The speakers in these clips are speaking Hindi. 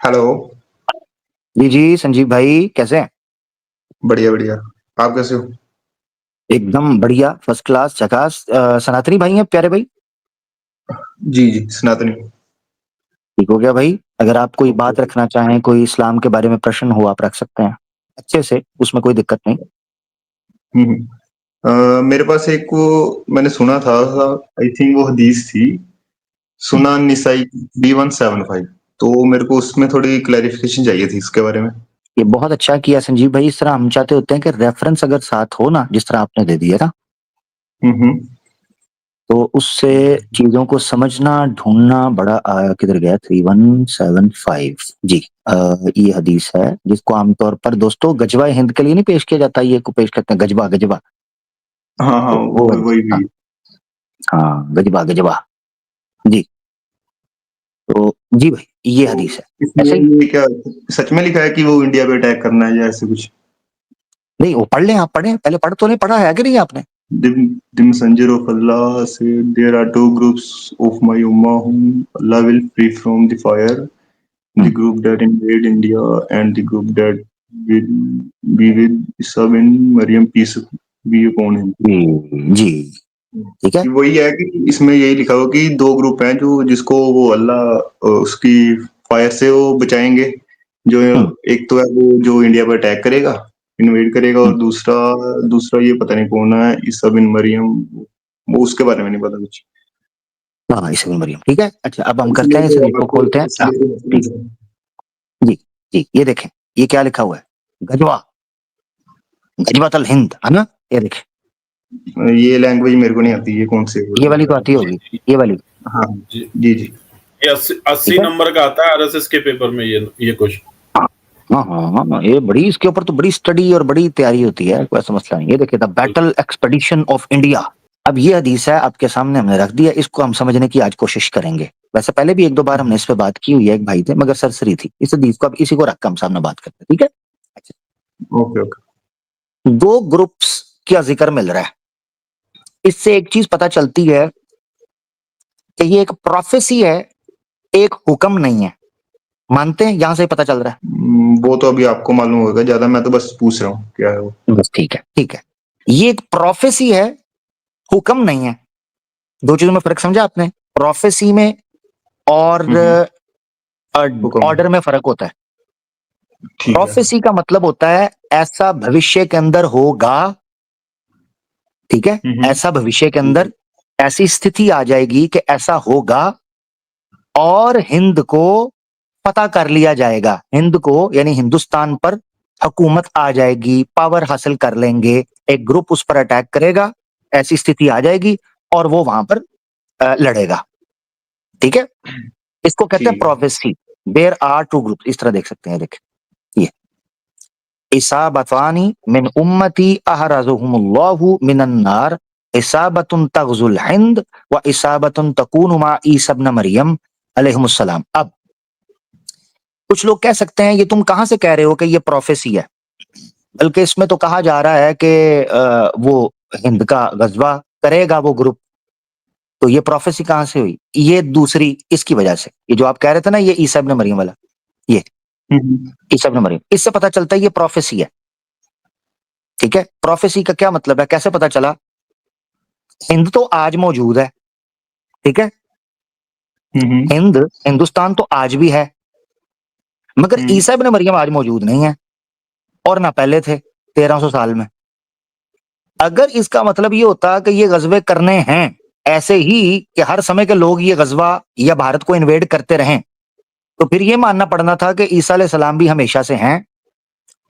हेलो। जी जी संजीव भाई कैसे हैं। बढ़िया बढ़िया। आप कैसे हो? एकदम बढ़िया फर्स्ट क्लास झकास। सनातनी भाई हैं प्यारे भाई। जी जी, सनातनी। ठीक हो गया भाई। अगर आप कोई ओके। बात रखना चाहें, कोई इस्लाम के बारे में प्रश्न हो, आप रख सकते हैं अच्छे से, उसमें कोई दिक्कत नहीं। हम्म। मेरे पास एक वो मैंने सुना था, आई थिंक वो हदीस थी, हम्म, सुना निसाई 3175। तो मेरे को उसमें थोड़ी क्लैरिफिकेशन चाहिए थी इसके बारे में। ये बहुत अच्छा किया संजीव भाई। इस तरह हम चाहते होते हैं कि रेफरेंस अगर साथ हो ना, जिस तरह आपने दे दिया ना, हम्म। तो उससे चीजों को समझना ढूंढना बड़ा किधर गया 3175 जी। ये हदीस है जिसको आमतौर पर दोस्तों गजवा हिंद के लिए नहीं पेश किया जाता, ये को पेश करते हैं गजबा गजबा। हाँ हाँ, तो वो वही वही हाँ, वही। हाँ गजबा गजबा जी। तो जी भाई ये तो हदीस है। इसमें ऐसे ही ये क्या सच में लिखा है कि वो इंडिया पे अटैक करना है या ऐसे कुछ? नहीं, वो पढ़ लें, आप पढ़ें पहले। पढ़ तो नहीं पढ़ा है कि नहीं आपने? The messenger of Allah said, "There are two groups of my ummah whom Allah will free from the fire: the hmm, group that invade India and the group that will be with Isa bin Maryam, peace be upon him." जी जी ठीक है। कि वही है कि इसमें यही लिखा हो कि दो ग्रुप हैं जो जिसको वो अल्लाह उसकी फायर से वो बचाएंगे। जो हम्म, एक तो है वो जो इंडिया पर अटैक करेगा, इन्वेड करेगा, हम्म, और दूसरा दूसरा ये पता नहीं कौन है, ईसा बिन मरियम। वो उसके बारे में नहीं पता कुछ। हाँ इसे भी मरियम ठीक है। अच्छा अब हम करते इसलिए हैं, इस तो हदीस को आपको खोलते हैं। इसलिए तो मैं ठीक। पूछ रहा हूँ। जी जी ये देखें, ये क्या लिखा हुआ है? गजवा, गजवातल हिंद है ना, ये देखें। ये लैंग्वेज मेरे को नहीं आती, ये कौन से ये वर्ड वाली तो वगैरह आती कुछ? होगी, ये वाली। हाँ। जी। जी जी। ये 80 ठीक है। नंबर का आता है आरएसएस के पेपर में ये क्वेश्चन। हाँ हाँ हाँ हाँ, ये बड़ी, इसके ऊपर तो बड़ी स्टडी और बड़ी तैयारी होती है, कोई ऐसा मसला नहीं। ये देखिए, the battle expedition of India. अब ये हदीस है आपके सामने, हमने रख दिया, इसको हम समझने की आज कोशिश करेंगे। वैसे पहले भी एक दो बार हमने इस पे बात की हुई है, एक भाई थे मगर सरसरी थी इस हदीस को। अब इसी को रख के हम सामने बात करते हैं, ठीक है। अच्छा, ओके ओके। दो ग्रुप्स का जिक्र मिल रहा है। इससे एक चीज पता चलती है कि ये एक प्रोफेसी है, एक हुक्म नहीं है। मानते हैं, यहां से ही पता चल रहा वो तो अभी आपको मालूम होगा ज्यादा, मैं तो बस पूछ रहा हूँ क्या है वो। है। बस ठीक है ठीक है। ये एक प्रोफेसी है, हुक्म नहीं है। दो चीजों में फर्क समझा आपने? प्रोफेसी में और हम्म। हुक्म। ऑर्डर में फर्क होता है। ठीक है। प्रोफेसी का मतलब होता है ऐसा भविष्य के अंदर होगा, ठीक है। ऐसा भविष्य के ठीक अंदर है। ऐसी स्थिति आ जाएगी कि ऐसा होगा, और हिंद को पता कर लिया जाएगा। हिंद को यानी हिंदुस्तान पर हुकूमत आ जाएगी, पावर हासिल कर लेंगे, एक ग्रुप उस पर अटैक करेगा, ऐसी स्थिति आ जाएगी और वो वहां पर लड़ेगा, ठीक है। इसको कहते हैं ठीक है। प्रोफेसी। देयर आर टू ग्रुप, इस तरह देख सकते हैं, देख ये इसाबतानी मिन उम्मती अहरजुहुमुल्लाहु मिनन नार, इसाबतुन तगजुल हिंद व इसाबतुन तकूनु मा ईसा इब्न मरियम अलैहिमुस्सलाम। अब कुछ लोग कह सकते हैं ये तुम कहां से कह रहे हो कि ये प्रोफेसी है, बल्कि इसमें तो कहा जा रहा है कि वो हिंद का गजवा करेगा वो ग्रुप। तो ये प्रोफेसी कहां से हुई? ये दूसरी इसकी वजह से, ये जो आप कह रहे थे ना, ये ईसा इब्न मरियम वाला, ये हम्म। ईसा इब्न मरियम, इससे पता चलता है ये प्रोफेसी है, ठीक है। प्रोफेसी का क्या मतलब है, कैसे पता चला? हिंद तो आज मौजूद है, ठीक है। हम्म। हिंद, हिंदुस्तान तो आज भी है, मगर हम्म। ईसा इब्न मरियम आज मौजूद नहीं है, और ना पहले थे 1300 साल में। अगर इसका मतलब ये होता कि ये गजवे करने हैं, ऐसे ही कि हर समय के लोग ये गजवा या भारत को इन्वेड करते रहें, तो फिर ये मानना पड़ना था कि ईसा अलैहि सलाम भी हमेशा से हैं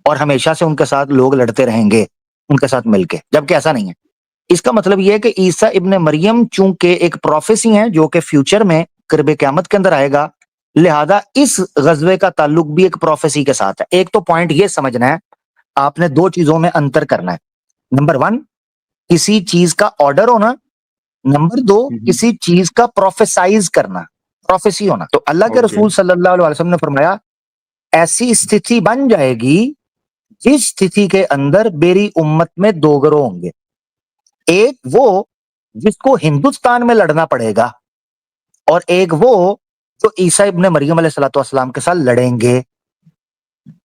और हमेशा से उनके साथ लोग लड़ते रहेंगे उनके साथ मिलके, जबकि ऐसा नहीं है। इसका मतलब यह है कि ईसा इब्न मरियम चूंकि एक प्रोफेसी है जो कि फ्यूचर में क़ुर्ब क़यामत के अंदर आएगा, लिहाजा इस गजवे का ताल्लुक भी एक प्रोफेसी के साथ है। एक तो पॉइंट ये समझना है, आपने दो चीजों में अंतर करना है। नंबर वन, किसी चीज का ऑर्डर होना। नंबर दो, किसी चीज का प्रोफेसाइज करना, प्रोफेसी होना। तो अल्लाह के ओके। रसूल सल्लल्लाहु अलैहि वसल्लम ने फरमाया ऐसी स्थिति बन जाएगी जिस स्थिति के अंदर मेरी उम्मत में दो गिरोह होंगे। एक वो जिसको हिंदुस्तान में लड़ना पड़ेगा, और एक वो तो ईसा इब्ने मरियम अलैहिस्सलाम के साथ लड़ेंगे।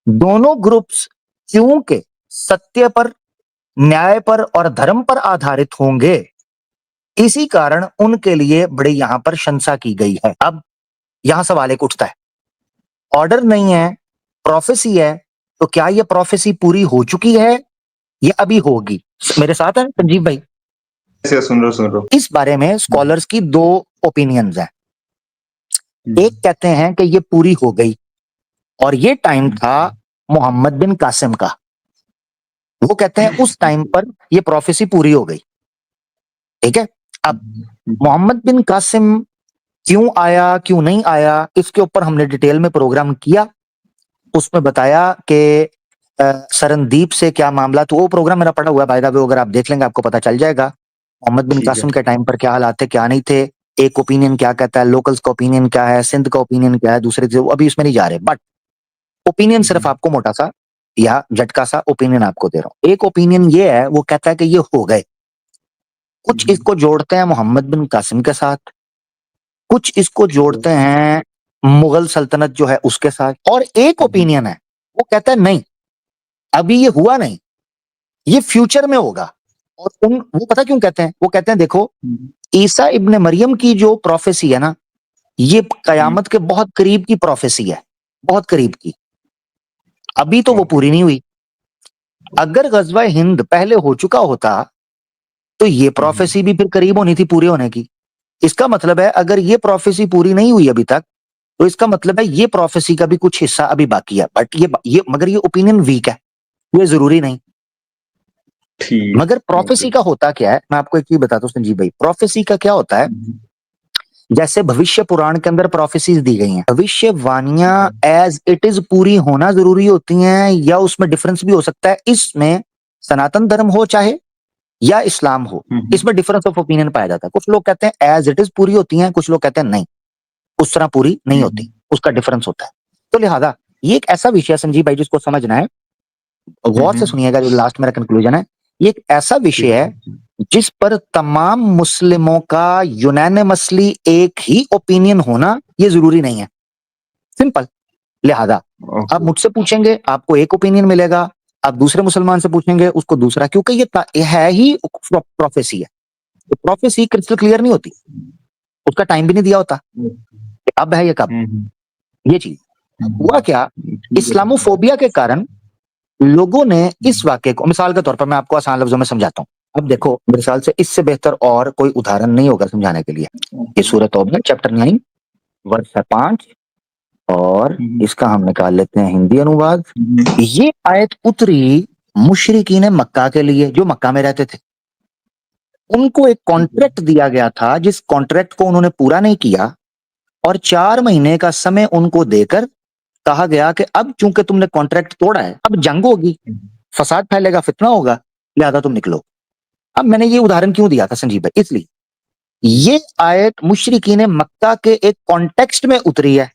दोनों ग्रुप्स क्योंकि सत्य पर, न्याय पर और धर्म पर आधारित होंगे, इसी कारण उनके लिए बड़ी यहां पर शंसा की गई है। अब यहां सवाल एक उठता है, ऑर्डर नहीं है, प्रोफेसी है, तो क्या ये प्रोफेसी पूरी हो चुकी है या अभी होगी? मेरे साथ है संजीव भाई? सुन रहा हूँ। इस बारे में स्कॉलर्स की दो ओपिनियंस हैं। एक कहते हैं कि ये पूरी हो गई और ये टाइम था मोहम्मद बिन कासिम का। वो कहते हैं उस टाइम पर ये प्रोफेसी पूरी हो गई। ठीक है, अब मोहम्मद बिन कासिम क्यों आया, क्यों नहीं आया, इसके ऊपर हमने डिटेल में प्रोग्राम किया। उसमें बताया कि सरनदीप से क्या मामला, तो वो प्रोग्राम मेरा पड़ा हुआ है बाय द वे, अगर आप देख लेंगे आपको पता चल जाएगा मोहम्मद बिन कासिम के टाइम पर क्या हालात थे, क्या नहीं थे, एक ओपिनियन क्या कहता है, लोकल्स का ओपिनियन क्या है, सिंध का ओपिनियन क्या है, दूसरे से अभी उसमें नहीं जा रहे, बट ओपिनियन सिर्फ आपको मोटा सा या झटका सा ओपिनियन आपको दे रहा हूं। एक ओपिनियन ये है, वो कहता है कि ये हो गए। कुछ इसको जोड़ते हैं मोहम्मद बिन कासिम के साथ, कुछ इसको जोड़ते हैं मुगल सल्तनत जो है उसके साथ, और एक ओपिनियन है वो कहता है नहीं, अभी ये हुआ नहीं, ये फ्यूचर में होगा। और वो पता क्यों कहते हैं? वो कहते हैं देखो, ईसा इब्ने मरियम की जो प्रोफेसी है ना, ये कयामत के बहुत करीब की प्रोफेसी है, बहुत करीब की, अभी तो वो पूरी नहीं हुई। अगर गजवा हिंद पहले हो चुका होता तो ये प्रोफेसी भी फिर करीब होनी थी पूरी होने की। इसका मतलब है अगर ये प्रोफेसी पूरी नहीं हुई अभी तक, तो इसका मतलब है ये प्रोफेसी का भी कुछ हिस्सा अभी बाकी है। बट ये मगर ये ओपिनियन वीक है, ये जरूरी नहीं। मगर प्रोफेसी का होता क्या है, मैं आपको एक चीज बताता हूँ संजीव भाई, प्रोफेसी का क्या होता है, जैसे भविष्य पुराण के अंदर प्रोफेसीज दी गई हैं, भविष्यवाणियां एज इट इज पूरी होना जरूरी होती हैं या उसमें डिफरेंस भी हो सकता है? इसमें सनातन धर्म हो चाहे या इस्लाम हो, इसमें डिफरेंस ऑफ ओपिनियन पाया जाता है। कुछ लोग कहते हैं एज इट इज पूरी होती हैं, कुछ लोग कहते हैं नहीं, उस तरह पूरी नहीं होती, उसका डिफरेंस होता है। तो लिहाजा ये एक ऐसा विषय है संजीव भाई जिसको समझना है, गौर से सुनिएगा, जो लास्ट मेरा कंक्लूजन है, ये एक ऐसा विषय है जिस पर तमाम मुस्लिमों का यूनानिमसली एक ही ओपिनियन होना ये जरूरी नहीं है, सिंपल। लिहाजा आप मुझसे पूछेंगे आपको एक ओपिनियन मिलेगा, आप दूसरे मुसलमान से पूछेंगे उसको दूसरा, क्योंकि ये है ही प्रोफेसी है। तो प्रोफेसी क्रिस्टल क्लियर नहीं होती, उसका टाइम भी नहीं दिया होता, अब है ये कब, ये चीज हुआ क्या, इस्लामोफोबिया के कारण लोगों ने इस वाक्य को, मिसाल के तौर पर मैं आपको आसान लफ्जों में समझाता हूँ। अब देखो, मेरे ख्याल से इससे बेहतर और कोई उदाहरण नहीं होगा समझाने के लिए। ये सूरह तौबा चैप्टर 9 वर्स 5, और इसका हम निकाल लेते हैं हिंदी अनुवाद। ये आयत उतरी मुशरिकीन मक्का के लिए, जो मक्का में रहते थे। उनको एक कॉन्ट्रैक्ट दिया गया था, जिस कॉन्ट्रैक्ट को उन्होंने पूरा नहीं किया, और 4 महीने का समय उनको देकर कहा गया कि अब चूंकि तुमने कॉन्ट्रैक्ट तोड़ा है, अब जंग होगी, फसाद फैलेगा, फितना होगा, लिहाजा तुम निकलो। अब मैंने ये उदाहरण क्यों दिया था संजीव भाई, इसलिए ये आयत मुशरिकीन मक्का के एक कॉन्टेक्स्ट में उतरी है,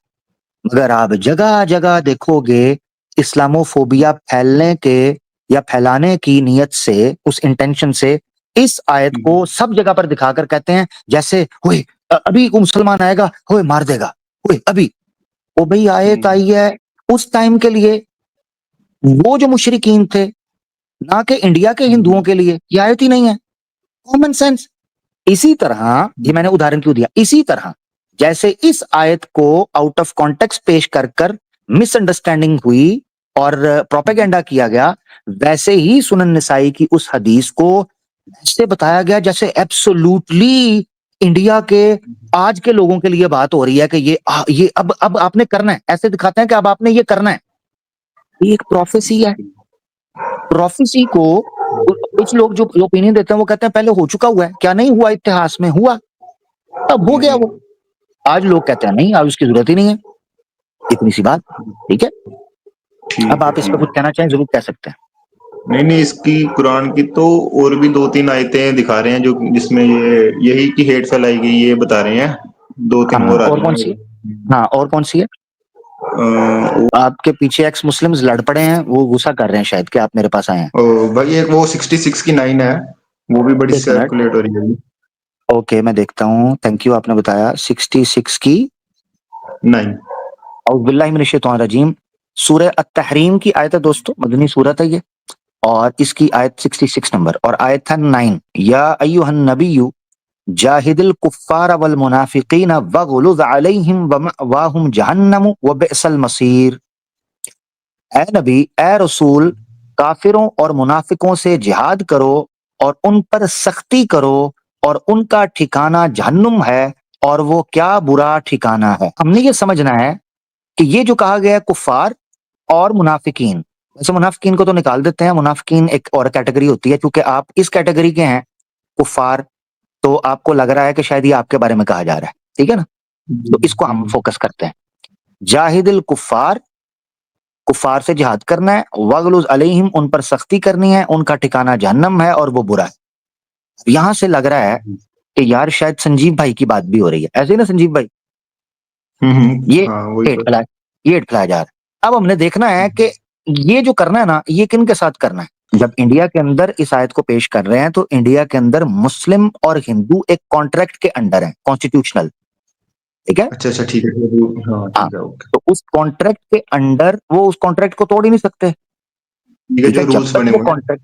मगर आप जगह जगह देखोगे इस्लामोफोबिया फैलने के या फैलाने की नियत से, उस इंटेंशन से इस आयत को सब जगह पर दिखाकर कहते हैं जैसे हुए अभी को मुसलमान आएगा, हुए मार देगा, हुए अभी। ओ भाई, आयत आई है उस टाइम के लिए, वो जो मुशरिकीन थे, ना कि इंडिया के हिंदुओं के लिए। ये आयत ही नहीं है, कॉमन सेंस। इसी तरह, ये मैंने उदाहरण क्यों दिया, इसी तरह जैसे इस आयत को आउट ऑफ कॉन्टेक्स्ट पेश कर कर मिसअंडरस्टैंडिंग हुई और प्रोपेगेंडा किया गया, वैसे ही सुनन निसाई की उस हदीस को ऐसे बताया गया जैसे एब्सोल्युटली इंडिया के आज के लोगों के लिए बात हो रही है कि ये अब आपने करना है, ऐसे दिखाते हैं कि अब आपने ये करना है। ये एक प्रोफेसी है। प्रोफेसी को कुछ लोग जो ओपिनियन देते हैं वो कहते हैं पहले हो चुका हुआ है, क्या नहीं हुआ, इतिहास में हुआ, अब हो गया वो। आज लोग कहते हैं नहीं, आज उसकी जरूरत ही नहीं है, इतनी सी बात। ठीक है, अब आप इस पर कुछ कहना चाहें जरूर कह सकते हैं। नहीं, इसकी कुरान की तो और भी 2-3 आयतें दिखा रहे हैं जो जिसमें ये यही की हेट फैलाई गई, ये बता रहे हैं। 2-3 और कौन सी? हाँ, और कौन सी है? आपके पीछे एक्स मुस्लिम्स लड़ पड़े हैं, वो गुस्सा कर रहे हैं शायद कि आप मेरे पास आए हैं। भाई एक वो 66 की 9 है, वो भी बड़ी सर्कुलेट हो रही है। ओके, मैं देखता हूँ, थैंक यू, आपने बताया 66 की 9। औज़ुबिल्लाहिमिनश्शैतानिर्रजीम। सूरह अत-तहरीम की आयत है दोस्तों, मदनी सूरत है ये, और इसकी आयत 66 नंबर और आयत है 9। या अय्युहन नबिय्यु जाहिदिल कुफ्फार वल मुनाफिकीन वगलुज़ अलैहिम वमअवाहुम जहन्नम व बिअसल मसीर। ए नबी, ए रसूल, काफिरों और मुनाफिकों से जिहाद करो और उन पर सख्ती करो और उनका ठिकाना जहन्नुम है और वो क्या बुरा ठिकाना है। हमने ये समझना है कि ये जो कहा गया है कुफ्फार और मुनाफिकीन, वैसे मुनाफिकीन को तो निकाल देते हैं, मुनाफिकीन एक और कैटेगरी होती है, क्योंकि आप इस कैटेगरी के हैं कुफ्फार, तो आपको लग रहा है कि शायद ये आपके बारे में कहा जा रहा है, ठीक है ना? तो इसको हम फोकस करते हैं। जाहिदिल कुफ्फार, कुफ्फार से जिहाद करना है, वगलुज अलैहिम, उन पर सख्ती करनी है, उनका ठिकाना जहन्नम है और वो बुरा है। यहां से लग रहा है कि यार शायद संजीव भाई की बात भी हो रही है, ऐसे ही ना संजीव भाई? ये हाँ वही हेट फैलाया, ये हेट फैलाया जा रहा है। अब हमने देखना है कि ये जो करना है ना, ये किन के साथ करना है। जब इंडिया के अंदर इस आयत को पेश कर रहे हैं तो इंडिया के अंदर मुस्लिम और हिंदू एक कॉन्ट्रैक्ट के अंडर है, कॉन्स्टिट्यूशनल, ठीक है? अच्छा ठीक है हाँ हाँ, ठीक है ओके। तो उस कॉन्ट्रैक्ट के अंडर वो उस कॉन्ट्रैक्ट को तोड़ ही नहीं सकते, ठीक है ठीक है? जो जब रूल्स तक बने वो हुए हैं। कॉन्ट्रैक्ट,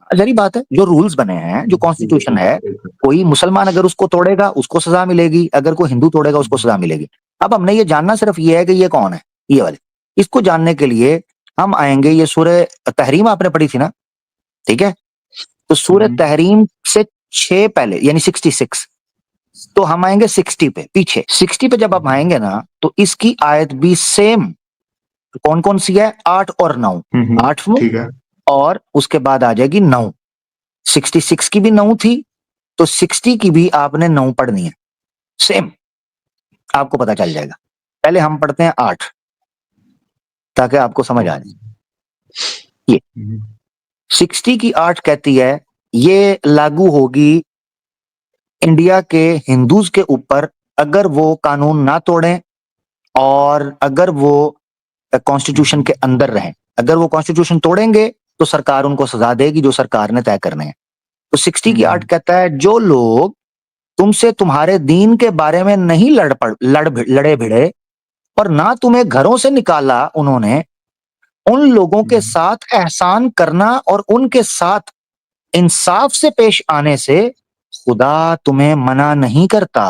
जरी बात है, जो रूल्स बने हैं, जो कॉन्स्टिट्यूशन है, ठीक है। कोई मुसलमान अगर उसको तोड़ेगा उसको सजा मिलेगी, अगर कोई हिंदू तोड़ेगा उसको सजा मिलेगी। अब हमने ये जानना सिर्फ ये है कि ये कौन है, ये वाले। इसको जानने के लिए हम आएंगे, ये सूरह तहरीम आपने पढ़ी थी ना, ठीक है? तो सूरह तहरीम से 6 पहले यानी 66, तो हम आएंगे 60 पे, पीछे 60 पे जब आप आएंगे ना, तो इसकी आयत भी सेम कौन कौन सी है, 8 और 9, 8 ठीक है। और उसके बाद आ जाएगी 9। 66 की भी 9 थी, तो 60 की भी आपने 9 पढ़नी है, सेम, आपको पता चल जाएगा। पहले हम पढ़ते हैं 8 ताकि आपको समझ आ जाए। ये 60 की 8 कहती है ये लागू होगी इंडिया के हिंदूज के ऊपर अगर वो कानून ना तोड़ें और अगर वो कॉन्स्टिट्यूशन के अंदर रहें। अगर वो कॉन्स्टिट्यूशन तोड़ेंगे तो सरकार उनको सजा देगी जो सरकार ने तय करने हैं। तो 60 की 8 कहता है जो लोग तुमसे तुम्हारे दीन के बारे में नहीं लड़े भिड़े और ना तुम्हें घरों से निकाला उन्होंने, उन लोगों के साथ एहसान करना और उनके साथ इंसाफ से पेश आने से खुदा तुम्हें मना नहीं करता।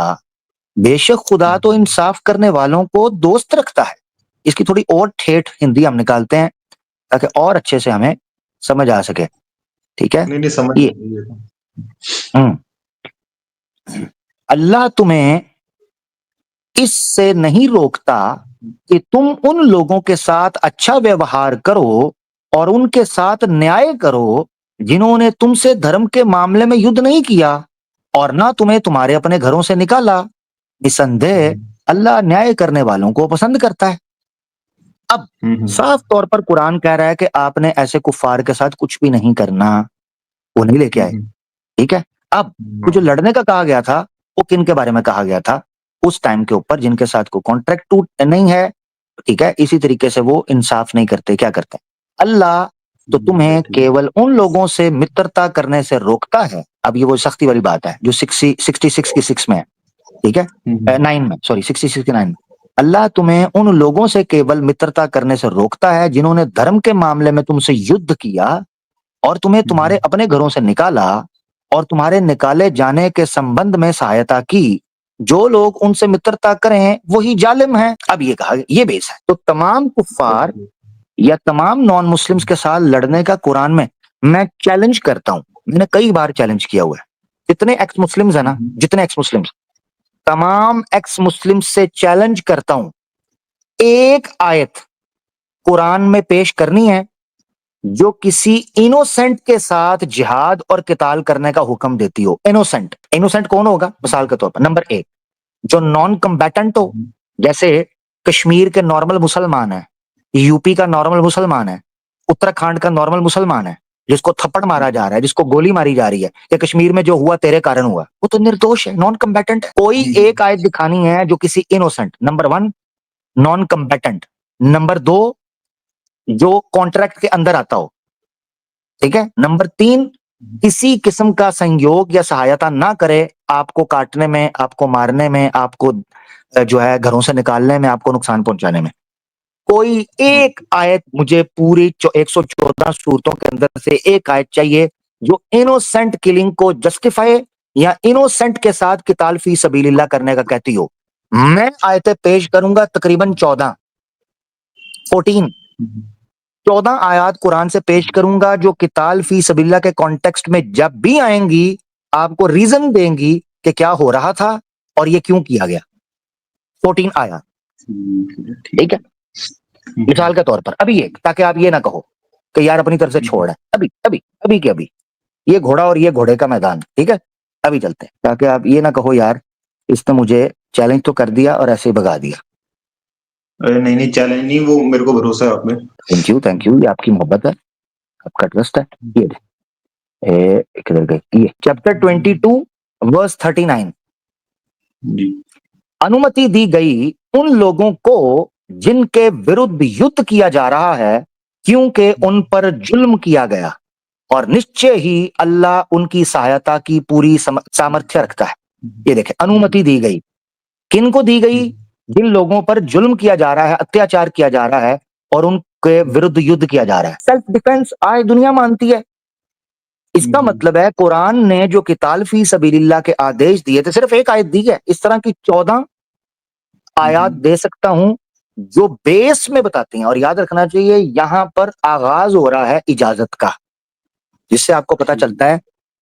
बेशक खुदा तो इंसाफ करने वालों को दोस्त रखता है। इसकी थोड़ी और ठेठ हिंदी हम निकालते हैं ताकि और अच्छे से हमें समझ आ सके, ठीक है? नहीं समझ ये अल्लाह तुम्हें इससे नहीं रोकता कि तुम उन लोगों के साथ अच्छा व्यवहार करो और उनके साथ न्याय करो जिन्होंने तुमसे धर्म के मामले में युद्ध नहीं किया और ना तुम्हें तुम्हारे अपने घरों से निकाला। निसंदेह अल्लाह न्याय करने वालों को पसंद करता है। अब साफ तौर पर कुरान कह रहा है कि आपने ऐसे कुफार के साथ कुछ भी नहीं करना, वो नहीं लेके आए, ठीक है? अब वो जो लड़ने का कहा गया था वो किन के बारे में कहा गया था? उस टाइम के ऊपर जिनके साथ कोई कॉन्ट्रैक्ट टूट नहीं है, ठीक है? इसी तरीके से वो इंसाफ नहीं करते, क्या करते हैं? अल्लाह तो तुम्हें केवल उन लोगों से मित्रता करने से रोकता है। अब ये वो सख्ती वाली बात है जो 66 की 6 में है, ठीक है? 9 में, सॉरी 66 की 9 में। अल्लाह तुम्हें उन लोगों से केवल मित्रता करने से रोकता है जिन्होंने धर्म के मामले में तुमसे युद्ध किया और तुम्हें तुम्हारे अपने घरों से निकाला और तुम्हारे निकाले जाने के संबंध में सहायता की। जो लोग उनसे मित्रता करें वही जालिम हैं। अब ये कहा, ये बेस है। तो तमाम कुफ्फार या तमाम नॉन मुस्लिम्स के साथ लड़ने का कुरान में मैं चैलेंज करता हूं, मैंने कई बार चैलेंज किया हुआ है। जितने एक्स मुस्लिम्स है ना, जितने एक्स मुस्लिम्स, तमाम एक्स मुस्लिम्स से चैलेंज करता हूं, एक आयत कुरान में पेश करनी है जो किसी इनोसेंट के साथ जिहाद और किताल करने का हुक्म देती हो। इनोसेंट, इनोसेंट कौन होगा? मिसाल के तौर पर नंबर 1 जो नॉन कम्बैटेंट हो, जैसे कश्मीर के नॉर्मल मुसलमान है, यूपी का नॉर्मल मुसलमान है, उत्तराखंड का नॉर्मल मुसलमान है, जिसको थप्पड़ मारा जा रहा है, जिसको गोली मारी जा रही है, या कश्मीर में जो हुआ तेरे कारण हुआ, वो तो निर्दोष है, नॉन कम्बैटेंट है। कोई एक आयत दिखानी है जो किसी इनोसेंट, नंबर 1 नॉन कम्बैटेंट, नंबर 2 जो कॉन्ट्रैक्ट के अंदर आता हो, ठीक है, नंबर 3 किसी किस्म का संयोग या सहायता ना करे आपको काटने में, आपको मारने में, आपको जो है घरों से निकालने में, आपको नुकसान पहुंचाने में। कोई एक आयत मुझे पूरी 114 सूरतों के अंदर से एक आयत चाहिए जो इनोसेंट किलिंग को जस्टिफाई या इनोसेंट के साथ किताल फी सबीलिल्लाह करने का कहती हो। मैं आयतें पेश करूंगा तकरीबन 14 आयत कुरान से पेश करूंगा जो किताल फी सबीलिल्लाह के कॉन्टेक्स्ट में जब भी आएंगी आपको रीजन देंगी कि क्या हो रहा था और ये क्यों किया गया। 14 आयत, ठीक है। मिसाल के तौर पर अभी एक, ताकि आप ये ना कहो कि यार अपनी तरफ से छोड़ है, अभी अभी अभी के अभी ये घोड़ा और ये घोड़े का मैदान, ठीक है, अभी चलते हैं, ताकि आप ये ना कहो यार इसने मुझे चैलेंज तो कर दिया और ऐसे ही भगा दिया। अरे नहीं नहीं, चैलेंज नहीं, वो मेरे को भरोसा है आप में। थैंक यू, ये आपकी मोहब्बत है, आपका ट्रस्ट है। ये किधर गई, ये चैप्टर 22 वर्स 39। जी अनुमति दी गई उन लोगों को जिनके विरुद्ध युद्ध किया जा रहा है क्योंकि उन पर जुल्म किया गया, और निश्चय ही अल्लाह उनकी सहायता की पूरी सामर्थ्य रखता है। ये देखें, अनुमति दी गई, किन को दी गई? जिन लोगों पर जुल्म किया जा रहा है, अत्याचार किया जा रहा है और उनके विरुद्ध युद्ध किया जा रहा है। सेल्फ डिफेंस आज दुनिया मानती है। इसका मतलब है कुरान ने जो किताल फी सबीलिल्लाह के आदेश दिए थे, सिर्फ एक आयत दी है, इस तरह की 14 आयात दे सकता हूं जो बेस में बताती हैं। और याद रखना चाहिए यहां पर आगाज हो रहा है इजाजत का, जिससे आपको पता चलता है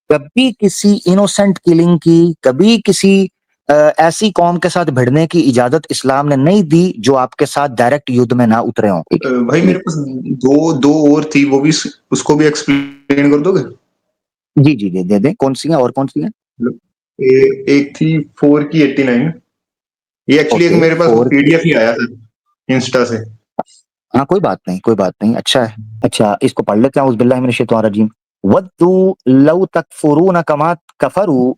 कभी किसी इनोसेंट किलिंग की, कभी किसी ऐसी कौम के साथ भिड़ने की इजाजत इस्लाम ने नहीं दी जो आपके साथ डायरेक्ट युद्ध में ना उतरे हों। भाई मेरे पास दो और थी, वो भी उसको भी एक्सप्लेन कर दोगे? जी जी दे दें। कौन सी हैं और कौन सी हैं? एक थी 4 की 89। ये एक्चुअली एक मेरे पास पीडीएफ ही आया था इंस्टा से। हाँ कोई बात नहीं, कोई बात नहीं, अच्छा है। अच्छा इसको पढ़ लेते हैं। उज़ बिल्लाहि मिनश शैतानिर रजीम। वद्दू लौ तकफुरून कमा कफरू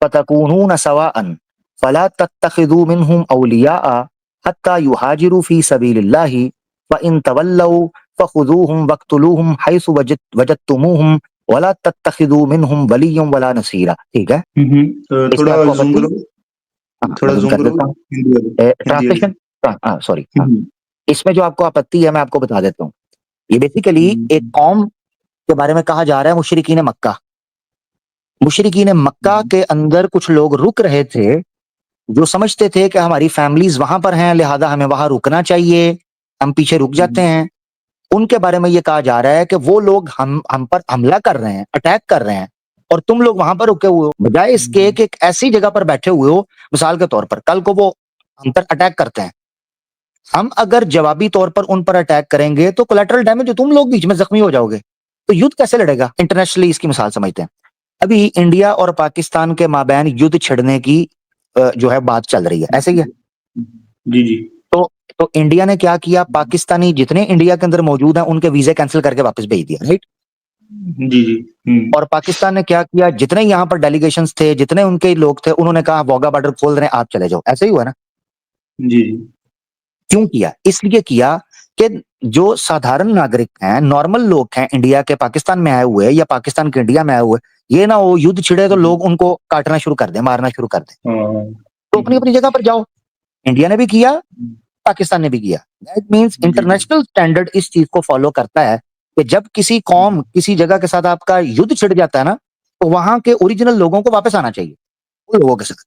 फतकूनून सवाअन फला तत्तखिदू मिनहुम औलियाआ हत्ता युहाजिरू फी सबीलिल्लाहि फइन तवल्लौ फखुदूहुम वक्तुलूहुम हैसु वजदतुमूहुम वला तत्तखिदू मिनहुम वलिय्यन वला नसीरा। ठीक है, थोड़ा जूम करो, थोड़ा जूम करो। Translation, sorry. इसमें जो आपको आपत्ति है मैं आपको बता देता हूँ। ये बेसिकली एक कौम के बारे में कहा जा रहा है, मुशरिकीन मक्का। मुशरिकीन मक्का के अंदर कुछ लोग रुक रहे थे जो समझते थे कि हमारी फैमिलीज वहां पर हैं, लिहाजा हमें वहां रुकना चाहिए, हम पीछे रुक जाते हैं। उनके बारे में ये कहा जा रहा है कि वो लोग हम पर हमला कर रहे हैं, अटैक कर रहे हैं, और तुम लोग वहां पर रुके हुए हो, बजाय इसके कि एक ऐसी जगह पर बैठे हुए हो। मिसाल के तौर पर कल को वो हम पर अटैक करते हैं, हम अगर जवाबी तौर पर उन पर अटैक करेंगे तो कोलैटरल डैमेज, तुम लोग बीच में जख्मी हो जाओगे, तो युद्ध कैसे लड़ेगा? इंटरनेशनली इसकी मिसाल समझते हैं। अभी इंडिया और पाकिस्तान के माबैन युद्ध छिड़ने की जो है बात चल रही है, ऐसे ही है। जी जी। तो इंडिया ने क्या किया? पाकिस्तानी जितने इंडिया के अंदर मौजूद हैं उनके वीजे कैंसिल करके वापस भेज दिया, राइट? जी जी। और पाकिस्तान ने क्या किया? जितने यहाँ पर डेलीगेशंस थे, जितने उनके लोग थे, उन्होंने कहा वोगा बॉर्डर खोल रहे हैं, आप चले जाओ। ऐसे ही हुआ ना? जी। क्यों किया? इसलिए किया कि जो साधारण नागरिक हैं, नॉर्मल लोग हैं, इंडिया के पाकिस्तान में आए हुए या पाकिस्तान के इंडिया में आए हुए, ये ना हो युद्ध छिड़े तो लोग उनको काटना शुरू कर दें, मारना शुरू कर दें। तो अपनी अपनी जगह पर जाओ। इंडिया ने भी किया, पाकिस्तान ने भी किया। दैट मीन्स इंटरनेशनल स्टैंडर्ड इस चीज को फॉलो करता है कि जब किसी कौम, किसी जगह के साथ आपका युद्ध छिड़ जाता है ना, तो वहां के ओरिजिनल लोगों को वापस आना चाहिए उन लोगों के साथ,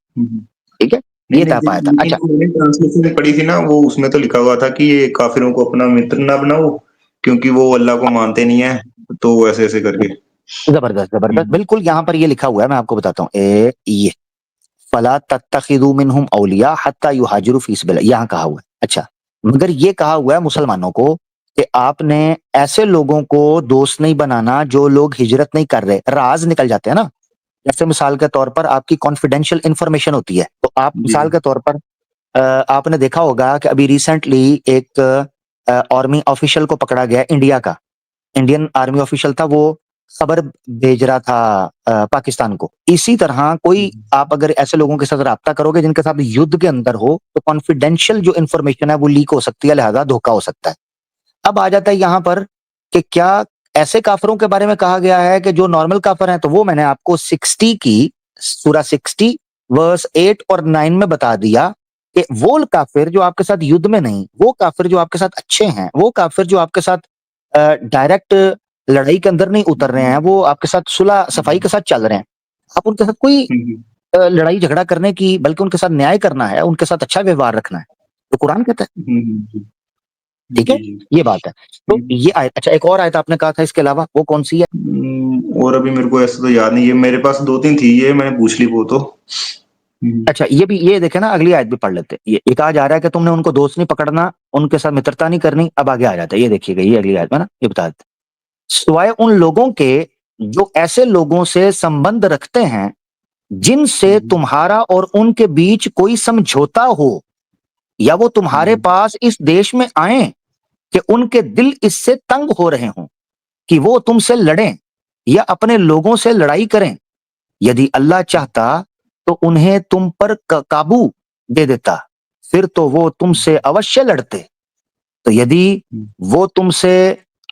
ठीक है? ये तय पाया था। अच्छा, मैंने ट्रांसलेशन में पढ़ी थी ना, वो उसमें तो लिखा हुआ था कि ये काफिरों को अपना मित्र ना बनाओ क्योंकि वो अल्लाह को मानते नहीं है, तो ऐसे ऐसे करके। जबरदस्त जबरदस्त, बिल्कुल यहाँ पर ये लिखा हुआ है, मैं आपको बताता हूँ। ये फला तत्तखिदू मिनहुम औलिया हत्ता युहाजिरू फी सबिलिल्लाह, यहाँ कहा हुआ है। अच्छा, मगर ये कहा हुआ है मुसलमानों को कि आपने ऐसे लोगों को दोस्त नहीं बनाना जो लोग हिजरत नहीं कर रहे, राज निकल जाते हैं ना। जैसे मिसाल के तौर पर आपकी कॉन्फिडेंशियल इंफॉर्मेशन होती है, तो आप मिसाल के तौर पर आपने देखा होगा कि अभी रिसेंटली एक आर्मी ऑफिशियल को पकड़ा गया, इंडिया का इंडियन आर्मी ऑफिशियल था, वो खबर भेज रहा था पाकिस्तान को। इसी तरह कोई आप अगर ऐसे लोगों के साथ राब्ता करोगे जिनके साथ युद्ध के अंदर हो, तो कॉन्फिडेंशियल जो इंफॉर्मेशन है वो लीक हो सकती है, लिहाजा धोखा हो सकता है। अब आ जाता है यहाँ पर कि क्या ऐसे काफिरों के बारे में कहा गया है कि जो नॉर्मल काफिर हैं, तो वो मैंने आपको 60 की सूरा 60 वर्स 8 और 9 में बता दिया कि वो काफिर जो आपके साथ युद्ध में नहीं, वो काफिर जो आपके साथ अच्छे हैं, वो काफिर जो आपके साथ डायरेक्ट लड़ाई के अंदर नहीं उतर रहे हैं, वो आपके साथ सुलह सफाई के साथ चल रहे हैं, आप उनके साथ कोई लड़ाई झगड़ा करने की, बल्कि उनके साथ न्याय करना है, उनके साथ अच्छा व्यवहार रखना है, तो कुरान कहता है। ठीक है, ये बात है। तो ये आयत, अच्छा एक और आयत आपने कहा था इसके अलावा, वो कौन सी है? और अभी मेरे को ऐसा तो याद नहीं है, मेरे पास 2-3 थी, ये मैंने पूछ ली वो तो। अच्छा ये भी, ये देखे ना, अगली आयत भी पढ़ लेते। ये कहा जा रहा है कि तुमने उनको दोस्त नहीं पकड़ना, उनके साथ मित्रता नहीं करनी। अब आगे आ जाता है, ये देखिएगा, ये अगली आयत में ना ये बता देते, सिवाय उन लोगों के जो ऐसे लोगों से संबंध रखते हैं जिनसे तुम्हारा और उनके बीच कोई समझौता हो, या वो तुम्हारे पास इस देश में आए कि उनके दिल इससे तंग हो रहे हों कि वो तुमसे लड़ें या अपने लोगों से लड़ाई करें। यदि अल्लाह चाहता तो उन्हें तुम पर काबू दे देता, फिर तो वो तुमसे अवश्य लड़ते। तो यदि वो तुमसे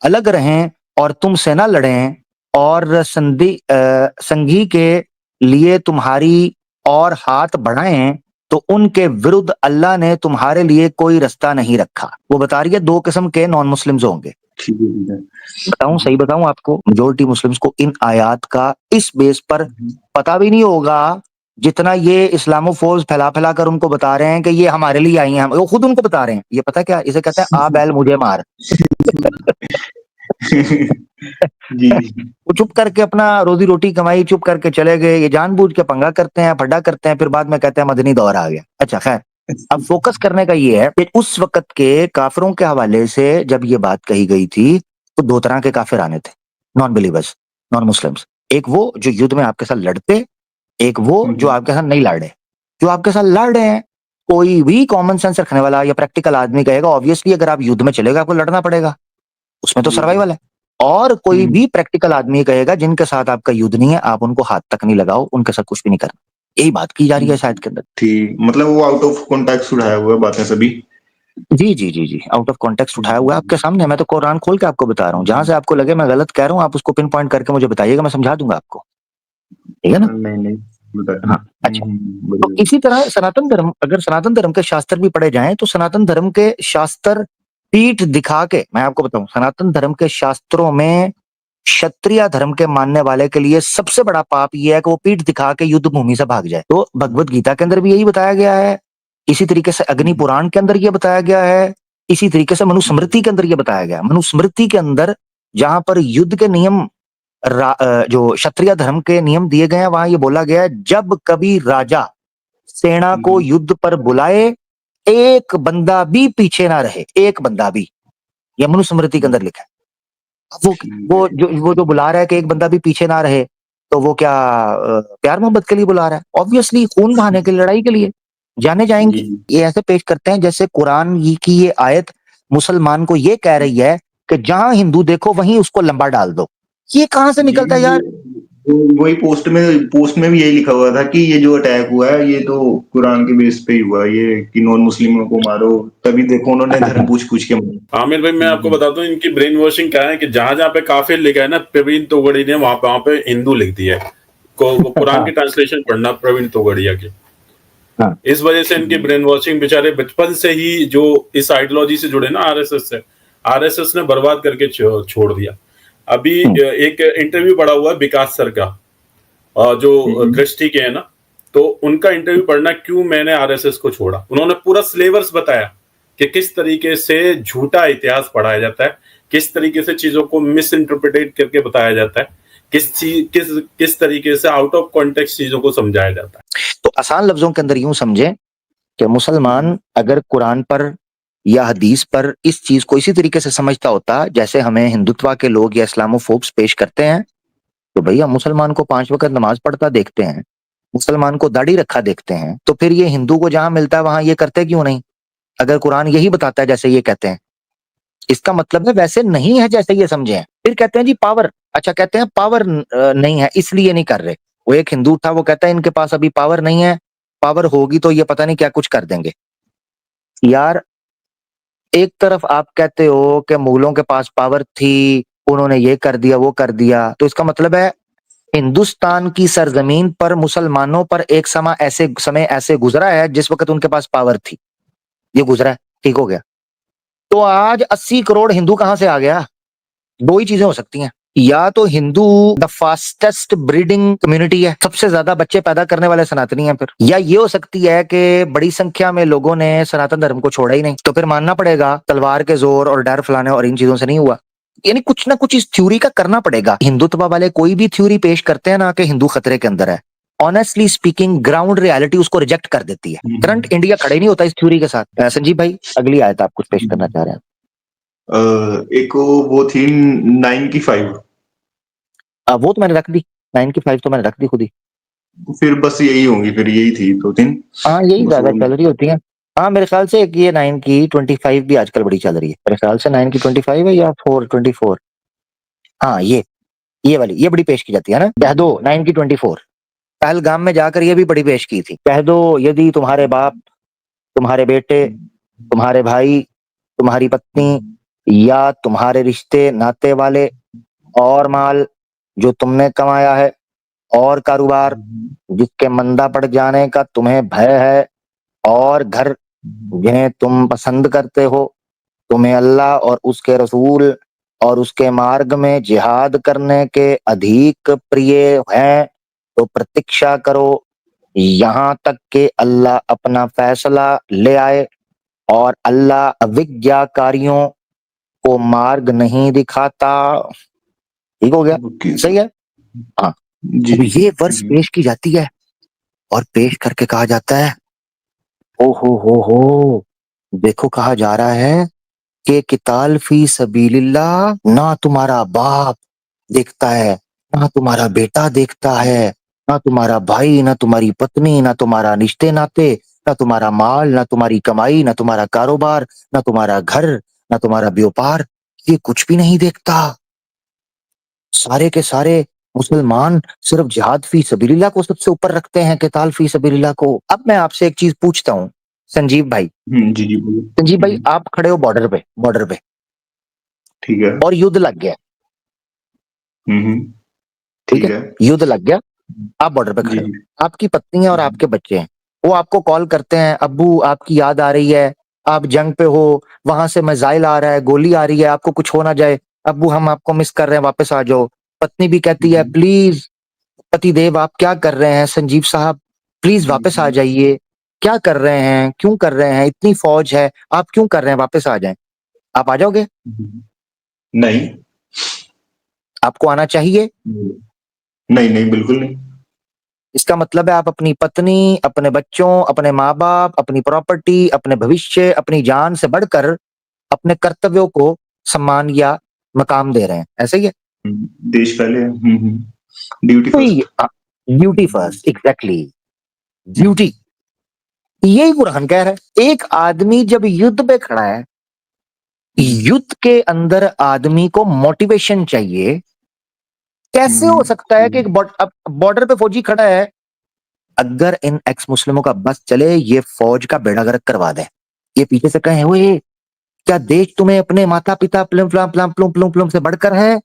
अलग रहें और तुमसे ना लड़ें और संगी के लिए तुम्हारी और हाथ बढ़ाएं, तो उनके विरुद्ध अल्लाह ने तुम्हारे लिए कोई रास्ता नहीं रखा। वो बता रही है 2 किस्म के नॉन मुस्लिम्स होंगे। ठीक है। बताऊं, सही बताऊं आपको, मेजोरिटी मुस्लिम्स को इन आयात का इस बेस पर पता भी नहीं होगा जितना ये इस्लामोफोब्स फैला फैला कर उनको बता रहे हैं कि ये हमारे लिए आई हैं। वो खुद उनको बता रहे हैं, ये पता क्या, इसे कहते हैं आ बैल मुझे मार। जी। वो चुप करके अपना रोजी रोटी कमाई, चुप करके चले गए। ये जानबूझ के पंगा करते हैं, फड्डा करते हैं, फिर बाद में कहते हैं मदनी दौर आ गया। अच्छा खैर, अब फोकस करने का ये है कि उस वक्त के काफिरों के हवाले से जब ये बात कही गई थी, तो 2 तरह के काफिर आने थे, नॉन बिलीवर्स, नॉन मुस्लिम्स। एक वो जो युद्ध में आपके साथ लड़ते, एक वो जो आपके साथ नहीं लड़ रहे। जो आपके साथ लड़ रहे हैं, कोई भी कॉमन सेंस रखने वाला या प्रैक्टिकल आदमी कहेगा ऑब्वियसली अगर आप युद्ध में चलेगा आपको लड़ना पड़ेगा, उसमें तो सर्वाइवल है। और कोई भी प्रैक्टिकल आदमी कहेगा जिनके साथ आपका युद्ध नहीं है, आप उनको हाथ तक नहीं लगाओ, उनके साथ कुछ भी नहीं करना। यही बात की जा रही है शायद के अंदर। ठीक, मतलब वो आउट ऑफ कॉन्टेक्स्ट उठाया हुआ है बातें सभी। जी जी जी जी, आउट ऑफ कॉन्टेक्स्ट उठाया हुआ है आपके सामने। मैं तो कुरान खोल के आपको बता रहा हूँ, जहां से आपको लगे मैं गलत कह रहा हूँ, आप उसको पिन पॉइंट करके मुझे बताइएगा, मैं समझा दूंगा आपको। ठीक है ना? नहीं बताइए। हाँ अच्छा, तो इसी तरह सनातन धर्म, अगर सनातन धर्म के शास्त्र भी पढ़े जाएं, तो सनातन धर्म के शास्त्र पीठ दिखा के, मैं आपको बताऊं, सनातन धर्म के शास्त्रों में क्षत्रिय धर्म के मानने वाले के लिए सबसे बड़ा पाप यह है कि वो पीठ दिखा के युद्ध भूमि से भाग जाए। तो भगवत गीता के अंदर भी यही बताया गया है, इसी तरीके से अग्नि पुराण के अंदर यह बताया गया है, इसी तरीके से मनुस्मृति के अंदर यह बताया गया है। मनुस्मृति के अंदर जहां पर युद्ध के नियम, जो क्षत्रिय धर्म के नियम दिए गए हैं, वहां ये बोला गया है जब कभी राजा सेना को युद्ध पर बुलाए, एक बंदा भी पीछे ना रहे, एक बंदा भी। यह मनुस्मृति के अंदर लिखा है। वो जो बुला रहा है कि एक बंदा भी पीछे ना रहे, तो वो क्या प्यार मोहब्बत के लिए बुला रहा है? ऑब्वियसली खून बहाने के लिए, लड़ाई के लिए जाने जाएंगे। ये ऐसे पेश करते हैं जैसे कुरान की ये आयत मुसलमान को ये कह रही है कि जहां हिंदू देखो वहीं उसको लंबा डाल दो। ये कहां से निकलता है यार? वही पोस्ट में भी यही लिखा हुआ था कि ये जो अटैक हुआ है ये तो कुरान के बेस पे ही हुआ, ये कि नॉन मुस्लिमों को मारो। तभी देखो उन्होंने धर्म पूछ के मारा। आमिर भाई मैं आपको बताता हूँ इनकी ब्रेन वॉशिंग क्या है कि जहां जहां पे काफिर लिखा है ना, प्रवीण तोगड़ी ने वहां पे हिंदू लिख दिया है। कुरान की ट्रांसलेशन पढ़ना प्रवीण तोगड़िया की। इस वजह से इनकी ब्रेन वॉशिंग बेचारे बचपन से ही जो इस आइडियोलॉजी से जुड़े ना, आरएसएस से, आरएसएस ने बर्बाद करके छोड़ दिया। अभी एक इंटरव्यू पड़ा हुआ है विकास सर का, जो दृष्टि के है ना, तो उनका इंटरव्यू पढ़ना क्यों मैंने आरएसएस को छोड़ा। उन्होंने पूरा सिलेबस बताया कि किस तरीके से झूठा इतिहास पढ़ाया जाता है, किस तरीके से चीजों को मिस इंटरप्रिटेट करके बताया जाता है, किस तरीके से आउट ऑफ कॉन्टेक्स्ट चीजों को समझाया जाता है। तो आसान लफ्जों के अंदर यूं समझें कि मुसलमान अगर कुरान पर या हदीस पर इस चीज को इसी तरीके से समझता होता जैसे हमें हिंदुत्व के लोग या इस्लामोफोब्स पेश करते हैं, तो भैया मुसलमान को 5 वक्त नमाज पढ़ता देखते हैं, मुसलमान को दाढ़ी रखा देखते हैं, तो फिर ये हिंदू को जहां मिलता है वहां ये करते क्यों नहीं? अगर कुरान यही बताता है जैसे ये कहते हैं, इसका मतलब है वैसे नहीं है जैसे ये समझे हैं। फिर कहते हैं जी पावर, अच्छा कहते हैं पावर नहीं है इसलिए नहीं कर रहे। वो एक हिंदू था, वो कहता है इनके पास अभी पावर नहीं है, पावर होगी तो ये पता नहीं क्या कुछ कर देंगे। यार एक तरफ आप कहते हो कि मुगलों के पास पावर थी, उन्होंने ये कर दिया, वो कर दिया। तो इसका मतलब है हिंदुस्तान की सरजमीन पर मुसलमानों पर एक समय ऐसे गुजरा है जिस वक्त उनके पास पावर थी। ये गुजरा है, ठीक हो गया। तो आज 80 करोड़ हिंदू कहां से आ गया? दो ही चीजें हो सकती हैं, या तो Hindu the fastest breeding community है, सबसे ज्यादा बच्चे पैदा करने वाले सनातनी हैं, फिर या ये हो सकती है कि बड़ी संख्या में लोगों ने सनातन धर्म को छोड़ा ही नहीं। तो फिर मानना पड़ेगा तलवार के जोर और डर फैलाने और इन चीजों से नहीं हुआ। यानी कुछ ना कुछ इस थ्योरी का करना पड़ेगा। हिंदुत्व वाले कोई भी थ्योरी पेश करते हैं ना कि हिंदू खतरे के अंदर है, ऑनेस्टली स्पीकिंग ग्राउंड रियलिटी उसको रिजेक्ट कर देती है। करंट इंडिया खड़े नहीं होता इस थ्योरी के साथ। संजीव भाई अगली आयत आप कुछ पेश करना चाह रहे हैं? एक वो थी 9 की 5। वो तो मैंने रख दी, 9 की 5 तो मैंने रख दी खुद ही। फिर बस यही होंगी, फिर यही थी 2-3। हाँ यही बस ज्यादा वो चल रही होती है। हाँ मेरे ख्याल से एक ये 9 की 25 भी आजकल बड़ी चल रही है। मेरे ख्याल से 9 की 25 है या 424। हाँ ये वाली ये बड़ी पेश की जाती है ना। कह दो 9 की 24 पहलगाम में जाकर ये भी बड़ी पेश की थी। कह दो यदि तुम्हारे बाप, तुम्हारे बेटे, तुम्हारे भाई, तुम्हारी पत्नी या तुम्हारे रिश्ते नाते वाले और माल जो तुमने कमाया है और कारोबार जिसके मंदा पड़ जाने का तुम्हें भय है और घर जिन्हें तुम पसंद करते हो, तुम्हें अल्लाह और उसके रसूल और उसके मार्ग में जिहाद करने के अधिक प्रिय हैं तो प्रतीक्षा करो यहाँ तक कि अल्लाह अपना फैसला ले आए, और अल्लाह अविज्ञाकारियों को मार्ग नहीं दिखाता। ठीक हो गया, ओके। सही है। हाँ जी अब ये वर्ष पेश की जाती है और पेश करके कहा जाता है ओ हो, देखो कहा जा रहा है कि किताल फी सबीलिल्लाह ना तुम्हारा बाप देखता है, ना तुम्हारा बेटा देखता है, ना तुम्हारा भाई, ना तुम्हारी पत्नी, ना तुम्हारा रिश्ते नाते, ना तुम्हारा माल, ना तुम्हारी कमाई, ना तुम्हारा कारोबार, ना तुम्हारा घर, ना तुम्हारा व्यापार, ये कुछ भी नहीं देखता। सारे के सारे मुसलमान सिर्फ जिहाद फी सबीलिल्लाह को सबसे ऊपर रखते हैं, किताल फी सबीलिल्लाह को। अब मैं आपसे एक चीज पूछता हूँ संजीव भाई। जी बोलिए। संजीव भाई आप खड़े हो बॉर्डर पे ठीक है। और युद्ध लग गया। ठीक ठीक है, है। युद्ध लग गया, आप बॉर्डर पे जी खड़े हो, आपकी पत्नी है और आपके बच्चे हैं, वो आपको कॉल करते हैं, अब्बू आपकी याद आ रही है, आप जंग पे हो, वहां से मिसाइल आ रहा है, गोली आ रही है, आपको कुछ हो ना जाए, अब्बू हम आपको मिस कर रहे हैं, वापस आ जाओ। पत्नी भी कहती है प्लीज पतिदेव आप क्या कर रहे हैं, संजीव साहब प्लीज वापस आ जाइए, क्या कर रहे हैं, क्यों कर रहे हैं, इतनी फौज है, आप क्यों कर रहे हैं, वापस आ जाएं। आप आ जाओगे? नहीं। आपको आना चाहिए। नहीं नहीं बिल्कुल नहीं। इसका मतलब है आप अपनी पत्नी, अपने बच्चों, अपने माँ बाप, अपनी प्रॉपर्टी, अपने भविष्य, अपनी जान से बढ़कर अपने कर्तव्यों को सम्मान या मकाम दे रहे हैं, ऐसे ही है। देश पहले। Duty first. Duty first, exactly, duty. यही कुरान कह रहा है। एक आदमी जब युद्ध पे खड़ा है, युद्ध के अंदर आदमी को मोटिवेशन चाहिए। कैसे हो सकता है कि एक बॉर्डर पे फौजी खड़ा है, अगर इन एक्स मुस्लिमों का बस चले ये फौज का बेड़ा गर्क करवा दे, ये पीछे से कहे ओए क्या देश तुम्हें अपने माता पिता plum plum plum plum plum plum से बढ़कर है,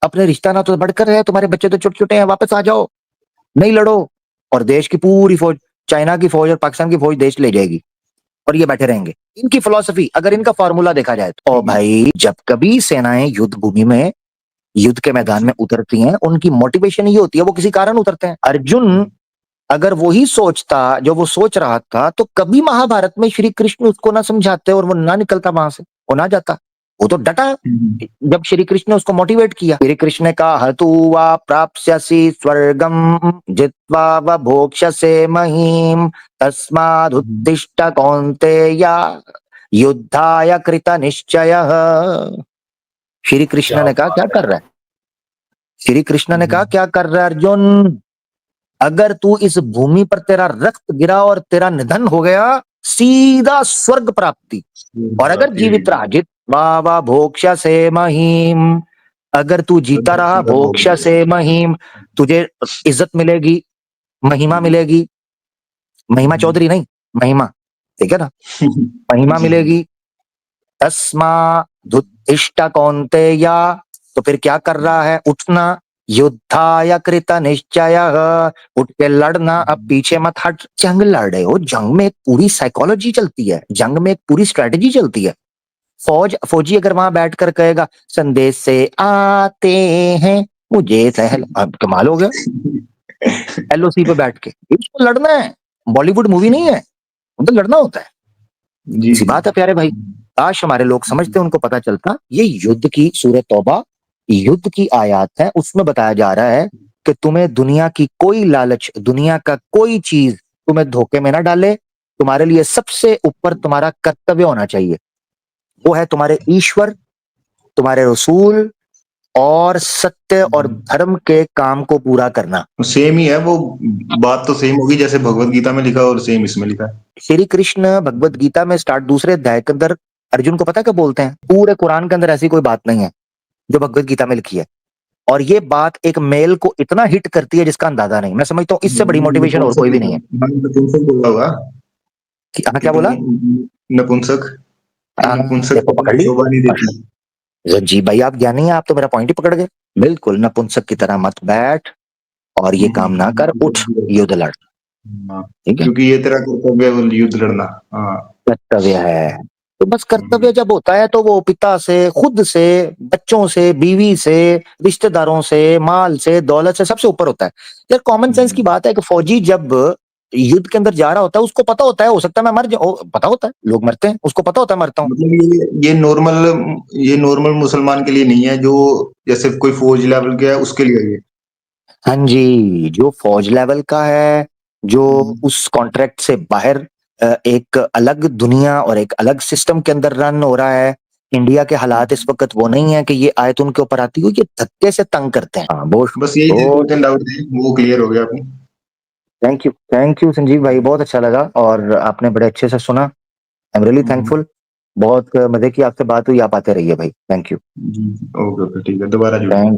अपने रिश्ता ना तो बढ़कर है, तुम्हारे बच्चे तो छोटे छोटे हैं, वापस आ जाओ, नहीं लड़ो। और देश की पूरी फौज, चाइना की फौज और पाकिस्तान की फौज देश ले जाएगी और ये बैठे रहेंगे। इनकी फिलॉसफी, अगर इनका फॉर्मूला देखा जाए तो भाई जब कभी सेनाएं युद्ध भूमि में, युद्ध के मैदान में उतरती हैं, उनकी मोटिवेशन ये होती है, वो किसी कारण उतरते हैं। अर्जुन अगर वही सोचता जो वो सोच रहा था तो कभी महाभारत में श्री कृष्ण उसको ना समझाते और वो ना निकलता वहां से, वो ना जाता, वो तो डटा। जब श्री कृष्ण ने उसको मोटिवेट किया, श्री कृष्ण ने कहा हतु वा प्राप्स्यसि स्वर्गम जित्वा व भोक्ष्यसे महीम तस्मादुत्तिष्ठ कौन्तेय युद्धाय कृत निश्चयः। श्री कृष्ण ने कहा क्या कर रहा है, श्री कृष्ण ने कहा क्या कर रहा है अर्जुन, अगर तू इस भूमि पर तेरा रक्त गिरा और तेरा निधन हो गया, सीधा स्वर्ग प्राप्ति, और अगर जीवित रहा जित वाह भोक्ष्य से महीम, अगर तू जीता रहा भोक्ष्य से महीम, तुझे इज्जत मिलेगी, महिमा मिलेगी, महिमा चौधरी नहीं, महिमा, ठीक है ना, महिमा मिलेगी। तस्मा धुतिष्ठ कौन्तेया, तो फिर क्या कर रहा है? उठना, युद्धाय कृत निश्चय, उठ के लड़ना, अब पीछे मत हट। जंग लड़ रहे हो, जंग में एक पूरी साइकोलॉजी चलती है, जंग में एक पूरी स्ट्रेटेजी चलती है। फौजी अगर वहां बैठकर कहेगा संदेश से आते हैं मुझे सहल, अब कमाल हो गया। एलओसी पे बैठ के इसको लड़ना है, बॉलीवुड मूवी नहीं है, तो लड़ना होता है। जी सी बात है प्यारे भाई, काश हमारे लोग समझते, उनको पता चलता। ये युद्ध की सूरत तौबा, युद्ध की आयत है, उसमें बताया जा रहा है कि तुम्हें दुनिया की कोई लालच, दुनिया का कोई चीज तुम्हें धोखे में ना डाले। तुम्हारे लिए सबसे ऊपर तुम्हारा कर्तव्य होना चाहिए, वो है तुम्हारे ईश्वर, तुम्हारे रसूल और सत्य और धर्म के काम को पूरा करना। सेम ही है वो, बात तो सेम होगी जैसे भगवत गीता में लिखा और सेम इसमें लिखा है। श्री कृष्ण भगवत गीता में स्टार्ट दूसरे अध्याय के अंदर अर्जुन को पता क्या बोलते हैं? पूरे कुरान के अंदर ऐसी कोई बात नहीं है जो भगवत गीता में लिखी है, और ये बात एक मेल को इतना हिट करती है जिसका अंदाजा नहीं। मैं समझता हूँ इससे बड़ी मोटिवेशन और कोई भी नहीं है। नपुंसक बोला होगा हाँ, कि क्या बोला? नपुंसक, नपुंसक देखो पकड़ ली शोभा नहीं देती। जी भाई, आप ज्ञानी हैं, आप तो मेरा पॉइंट ही पकड़ गए। बिल्कुल, नपुंसक की तरह मत बैठ और ये काम ना कर, उठ युद्ध लड़। ठीक है, क्योंकि ये तेरा कर्तव्य है युद्ध लड़ना। हाँ, कर्तव्य है। तो बस कर्तव्य जब होता है तो वो पिता से, खुद से, बच्चों से, बीवी से, रिश्तेदारों से, माल से, दौलत से, सबसे ऊपर होता है। यार कॉमन सेंस की बात है कि फौजी जब युद्ध के अंदर जा रहा होता है, उसको पता होता है हो सकता है मैं मर जाऊं, पता होता है लोग मरते हैं, उसको पता होता है मरता हूं। मतलब ये नॉर्मल मुसलमान के लिए नहीं है, जो जैसे कोई फौज लेवल के है उसके लिए ये। हाँ जी, जो फौज लेवल का है, जो उस कॉन्ट्रैक्ट से बाहर एक अलग दुनिया और एक अलग सिस्टम के अंदर रन हो रहा है। इंडिया के हालात इस वक्त वो नहीं है कि ये आयत उनके ऊपर आती हो, ये धक्के से तंग करते हैं। हाँ, वो बस यही थे दो तीन डाउट थे, वो क्लियर हो गया अपनी। थैंक यू संजीव भाई, बहुत अच्छा लगा और आपने बड़े अच्छे से सुना। I am really thankful. बहुत मजे की आपसे बात हुई, आप आते रहिए भाई। Thank you. ओके ओके, ठीक है, दोबारा जुड़ेंगे। थैंक